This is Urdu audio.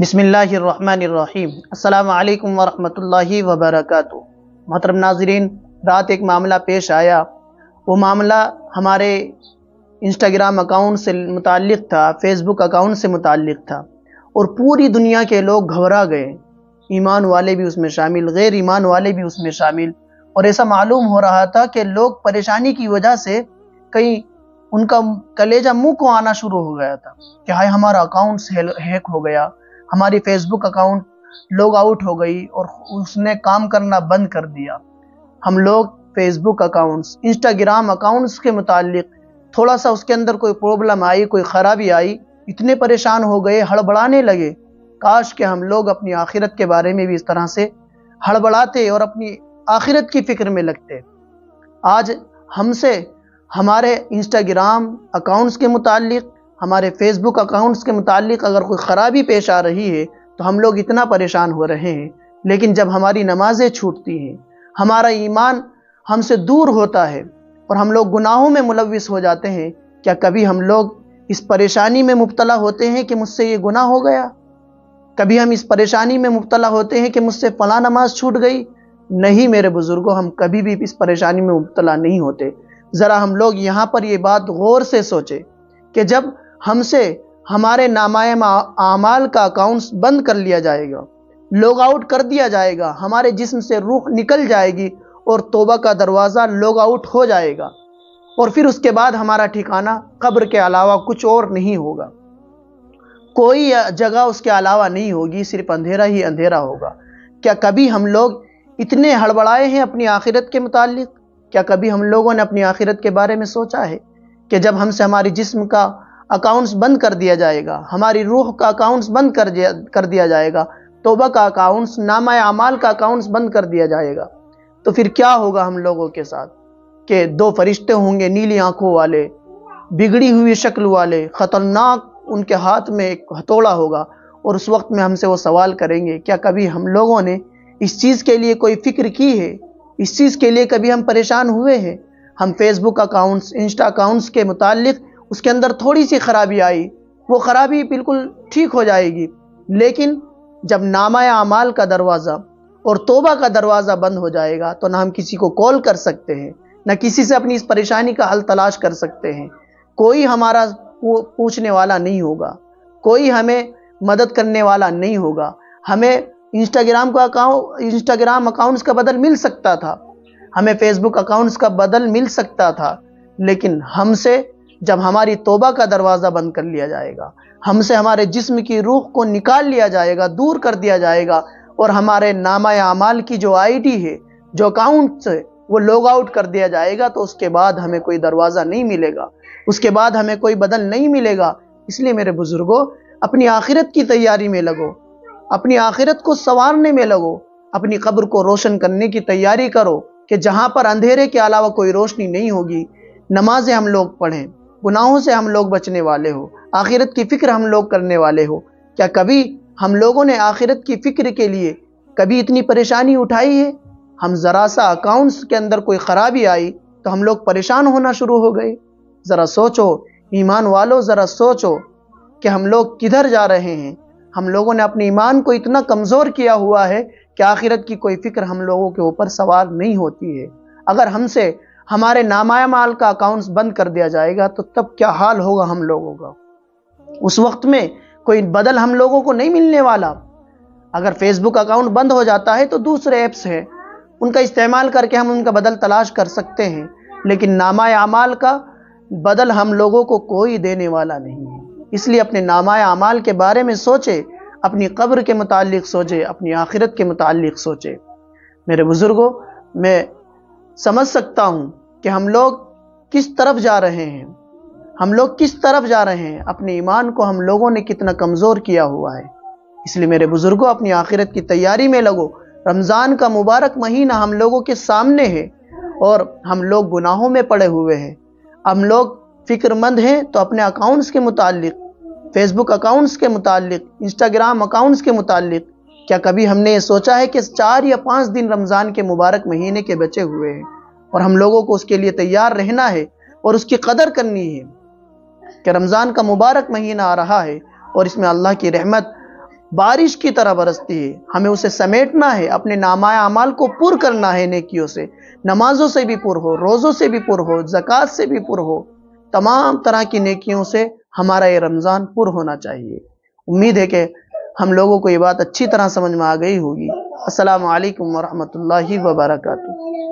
بسم اللہ الرحمن الرحیم۔ السلام علیکم ورحمۃ اللہ وبرکاتہ۔ محترم ناظرین، رات ایک معاملہ پیش آیا۔ وہ معاملہ ہمارے انسٹاگرام اکاؤنٹ سے متعلق تھا، فیس بک اکاؤنٹ سے متعلق تھا، اور پوری دنیا کے لوگ گھبرا گئے، ایمان والے بھی اس میں شامل، غیر ایمان والے بھی اس میں شامل، اور ایسا معلوم ہو رہا تھا کہ لوگ پریشانی کی وجہ سے کہیں ان کا کلیجہ منہ کو آنا شروع ہو گیا تھا کہ ہائے ہمارا اکاؤنٹ ہیک ہو گیا، ہماری فیس بک اکاؤنٹ لوگ آؤٹ ہو گئی اور اس نے کام کرنا بند کر دیا۔ ہم لوگ فیس بک اکاؤنٹس، انسٹاگرام اکاؤنٹس کے متعلق تھوڑا سا اس کے اندر کوئی پرابلم آئی، کوئی خرابی آئی، اتنے پریشان ہو گئے، ہڑبڑانے لگے۔ کاش کہ ہم لوگ اپنی آخرت کے بارے میں بھی اس طرح سے ہڑبڑاتے اور اپنی آخرت کی فکر میں لگتے۔ آج ہم سے ہمارے انسٹاگرام اکاؤنٹس کے متعلق، ہمارے فیس بک اکاؤنٹس کے متعلق اگر کوئی خرابی پیش آ رہی ہے تو ہم لوگ اتنا پریشان ہو رہے ہیں، لیکن جب ہماری نمازیں چھوٹتی ہیں، ہمارا ایمان ہم سے دور ہوتا ہے اور ہم لوگ گناہوں میں ملوث ہو جاتے ہیں، کیا کبھی ہم لوگ اس پریشانی میں مبتلا ہوتے ہیں کہ مجھ سے یہ گناہ ہو گیا؟ کبھی ہم اس پریشانی میں مبتلا ہوتے ہیں کہ مجھ سے فلاں نماز چھوٹ گئی؟ نہیں میرے بزرگوں، ہم کبھی بھی اس پریشانی میں مبتلا نہیں ہوتے۔ ذرا ہم لوگ یہاں پر یہ بات غور سے سوچیں کہ جب ہم سے ہمارے نامہ اعمال کا اکاؤنٹس بند کر لیا جائے گا، لوگ آؤٹ کر دیا جائے گا، ہمارے جسم سے روح نکل جائے گی اور توبہ کا دروازہ لوگ آؤٹ ہو جائے گا، اور پھر اس کے بعد ہمارا ٹھکانہ قبر کے علاوہ کچھ اور نہیں ہوگا، کوئی جگہ اس کے علاوہ نہیں ہوگی، صرف اندھیرا ہی اندھیرا ہوگا۔ کیا کبھی ہم لوگ اتنے ہڑبڑائے ہیں اپنی آخرت کے متعلق؟ کیا کبھی ہم لوگوں نے اپنی آخرت کے بارے میں سوچا ہے کہ جب ہم سے ہماری جسم کا اکاؤنٹس بند کر دیا جائے گا، ہماری روح کا اکاؤنٹس بند کر دیا جائے گا، توبہ کا اکاؤنٹس، نامہ اعمال کا اکاؤنٹس بند کر دیا جائے گا، تو پھر کیا ہوگا ہم لوگوں کے ساتھ؟ کہ دو فرشتے ہوں گے نیلی آنکھوں والے، بگڑی ہوئی شکل والے، خطرناک، ان کے ہاتھ میں ایک ہتھوڑا ہوگا، اور اس وقت میں ہم سے وہ سوال کریں گے۔ کیا کبھی ہم لوگوں نے اس چیز کے لیے کوئی فکر کی ہے؟ اس چیز کے لیے کبھی ہم پریشان ہوئے ہیں؟ ہم فیس بک اکاؤنٹس، انسٹا اکاؤنٹس کے متعلق اس کے اندر تھوڑی سی خرابی آئی، وہ خرابی بالکل ٹھیک ہو جائے گی، لیکن جب نامہ اعمال کا دروازہ اور توبہ کا دروازہ بند ہو جائے گا تو نہ ہم کسی کو کال کر سکتے ہیں، نہ کسی سے اپنی اس پریشانی کا حل تلاش کر سکتے ہیں، کوئی ہمارا پوچھنے والا نہیں ہوگا، کوئی ہمیں مدد کرنے والا نہیں ہوگا۔ ہمیں انسٹاگرام اکاؤنٹس کا بدل مل سکتا تھا، ہمیں فیس بک اکاؤنٹس کا بدل مل سکتا تھا، لیکن ہم سے جب ہماری توبہ کا دروازہ بند کر لیا جائے گا، ہم سے ہمارے جسم کی روح کو نکال لیا جائے گا، دور کر دیا جائے گا، اور ہمارے نامہ اعمال کی جو آئی ڈی ہے، جو اکاؤنٹ ہے، وہ لوگ آؤٹ کر دیا جائے گا، تو اس کے بعد ہمیں کوئی دروازہ نہیں ملے گا، اس کے بعد ہمیں کوئی بدل نہیں ملے گا۔ اس لیے میرے بزرگوں، اپنی آخرت کی تیاری میں لگو، اپنی آخرت کو سنوارنے میں لگو، اپنی قبر کو روشن کرنے کی تیاری کرو کہ جہاں پر اندھیرے کے علاوہ کوئی روشنی نہیں ہوگی، نمازیں ہم لوگ پڑھیں، گناہوں سے ہم لوگ بچنے والے ہو، آخرت کی فکر ہم لوگ کرنے والے ہو۔ کیا کبھی ہم لوگوں نے آخرت کی فکر کے لیے کبھی اتنی پریشانی اٹھائی ہے؟ ہم ذرا سا اکاؤنٹس کے اندر کوئی خرابی آئی تو ہم لوگ پریشان ہونا شروع ہو گئے۔ ذرا سوچو ایمان والو، ذرا سوچو کہ ہم لوگ کدھر جا رہے ہیں۔ ہم لوگوں نے اپنے ایمان کو اتنا کمزور کیا ہوا ہے کہ آخرت کی کوئی فکر ہم لوگوں کے اوپر سوار نہیں ہوتی ہے۔ اگر ہم سے ہمارے نامہ اعمال کا اکاؤنٹس بند کر دیا جائے گا تو تب کیا حال ہوگا ہم لوگوں کا؟ اس وقت میں کوئی بدل ہم لوگوں کو نہیں ملنے والا۔ اگر فیس بک اکاؤنٹ بند ہو جاتا ہے تو دوسرے ایپس ہیں، ان کا استعمال کر کے ہم ان کا بدل تلاش کر سکتے ہیں، لیکن نامہ اعمال کا بدل ہم لوگوں کو کوئی دینے والا نہیں ہے۔ اس لیے اپنے نامہ اعمال کے بارے میں سوچے، اپنی قبر کے متعلق سوچے، اپنی آخرت کے متعلق سوچے۔ میرے بزرگوں، میں سمجھ سکتا ہوں کہ ہم لوگ کس طرف جا رہے ہیں، ہم لوگ کس طرف جا رہے ہیں، اپنے ایمان کو ہم لوگوں نے کتنا کمزور کیا ہوا ہے۔ اس لیے میرے بزرگوں، اپنی آخرت کی تیاری میں لگو۔ رمضان کا مبارک مہینہ ہم لوگوں کے سامنے ہے اور ہم لوگ گناہوں میں پڑے ہوئے ہیں۔ ہم لوگ فکر مند ہیں تو اپنے اکاؤنٹس کے متعلق، فیس بک اکاؤنٹس کے متعلق، انسٹاگرام اکاؤنٹس کے متعلق کیا کبھی ہم نے یہ سوچا ہے کہ 4 یا 5 دن رمضان کے مبارک مہینے کے بچے ہوئے ہیں اور ہم لوگوں کو اس کے لیے تیار رہنا ہے اور اس کی قدر کرنی ہے کہ رمضان کا مبارک مہینہ آ رہا ہے اور اس میں اللہ کی رحمت بارش کی طرح برستی ہے، ہمیں اسے سمیٹنا ہے، اپنے نامہ اعمال کو پر کرنا ہے نیکیوں سے، نمازوں سے بھی پر ہو، روزوں سے بھی پر ہو، زکوٰۃ سے بھی پر ہو، تمام طرح کی نیکیوں سے ہمارا یہ رمضان پر ہونا چاہیے۔ امید ہے کہ ہم لوگوں کو یہ بات اچھی طرح سمجھ میں آ گئی ہوگی۔ السلام علیکم ورحمۃ اللہ وبرکاتہ۔